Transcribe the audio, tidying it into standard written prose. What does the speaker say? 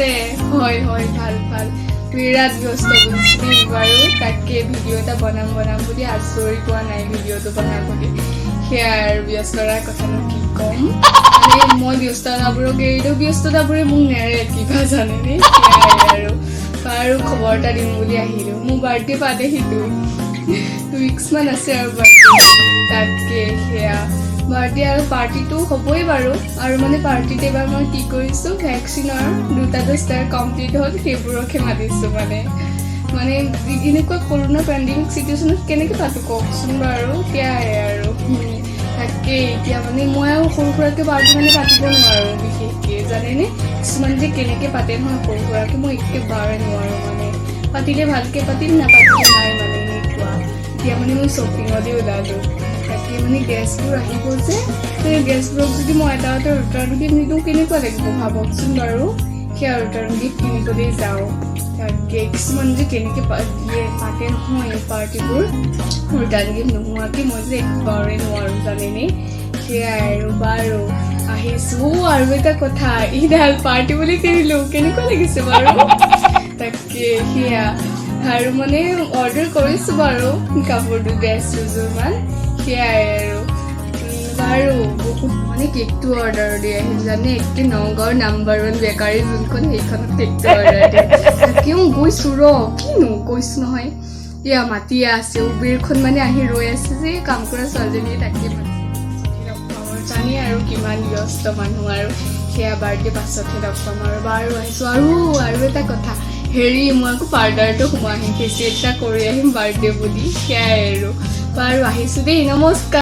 আছে হয় হয় ভাল ভাল বিৰাট ব্যস্ত বুজিছিলি বাৰু তাকে ভিডিঅ' এটা বনাম বুলি আচৰি পোৱা নাই ভিডিঅ'টো বনাম বুলি সেয়া আৰু ব্যস্ততাৰ কথানো কি ক'ম মানে মই ব্যস্ততাবোৰক এৰিলেও ব্যস্ততাবোৰে মোক নেৰে কিবা জানেনে সেয়াই আৰু খবৰ এটা দিম বুলি আহিলোঁ মোৰ বাৰ্থডে পালেহিতো 2 weeks মান আছে আৰু বাৰ্থডে তাকে সেয়া বাৰ্থডে আৰু পাৰ্টিটো হ'বই বাৰু আৰু মানে পাৰ্টিত এবাৰ মই কি কৰিছোঁ ভেকচিনৰ 2টা ড'জ কমপ্লিট হ'ল সেইবোৰকহে মাতিছোঁ মানে এনেকুৱা কৰোণা পেণ্ডেমিক চিটুৱেশ্যনত কেনেকৈ পাতোঁ কওকচোন বাৰু সেয়াই আৰু তাকে এতিয়া মানে মই আৰু সৰু সুৰাকৈ পাৰ্টি মানে পাতিব নোৱাৰোঁ বিশেষকৈ জানেনে কিছুমান যে কেনেকৈ পাতে নহয় সৰু সুৰাকৈ মই একেবাৰে নোৱাৰোঁ মানে পাতিলে ভালকৈ পাতিম নাপাতিলে নাই মানে এনেকুৱা এতিয়া মানে মই শ্বপিঙতে ওলালোঁ তাকে মানে গেছবোৰ আহিব যে সেই গেছবোৰক যদি মই এটা ৰিটাৰ্ণ গিফ্ট নিদিওঁ কেনেকুৱা লাগিব ভাবকচোন বাৰু সেয়া ৰিটাৰ্ণ গিফ্ট কিনিবলৈ যাওঁ তাকে কিছুমান যে কেনেকৈ পাতে নহয় এই পাৰ্টিবোৰ ৰিটাৰ্ণ গিফ্ট নোহোৱাকৈ মই যে একেবাৰে নোৱাৰোঁ জানেনে সেয়াই আৰু বাৰু আহিছোঁ আৰু এটা কথা ইডাল পাৰ্টি বুলি কিনিলোঁ কেনেকুৱা লাগিছে বাৰু তাকে সেয়া আৰু মানে অৰ্ডাৰ কৰিছোঁ বাৰু কাপোৰটো ড্ৰেছ দুযোৰমান সেয়াই আৰু বহুত মানে কেকটো অৰ্ডাৰ দি আহিল জানে একে নগাঁৱৰ নাম্বাৰ 1 বেকাৰী যোনখন সেইখনত কেকটো অৰ্ডাৰ দিয়ে তাকেও গৈছোঁ কিনো কৈছোঁ নহয় এয়া মাতিয়ে আছে উবেৰখন মানে আহি ৰৈ আছে যে কাম কৰা ছোৱালীজনীয়ে তাকে জানি আৰু কিমান ব্যস্ত মানুহ আৰু সেয়া বাৰ্থডে পাছতহে লগ পাম আৰু বাৰু আহিছোঁ আৰু এটা কথা হেৰি মই আকৌ পাৰ্লাৰটো সোমাই আহিম ফেচিয়েল এটা কৰি আহিম বাৰ্থডে বুলি সেয়াই আৰু বাৰু আহিছোঁ দেই নমস্কাৰ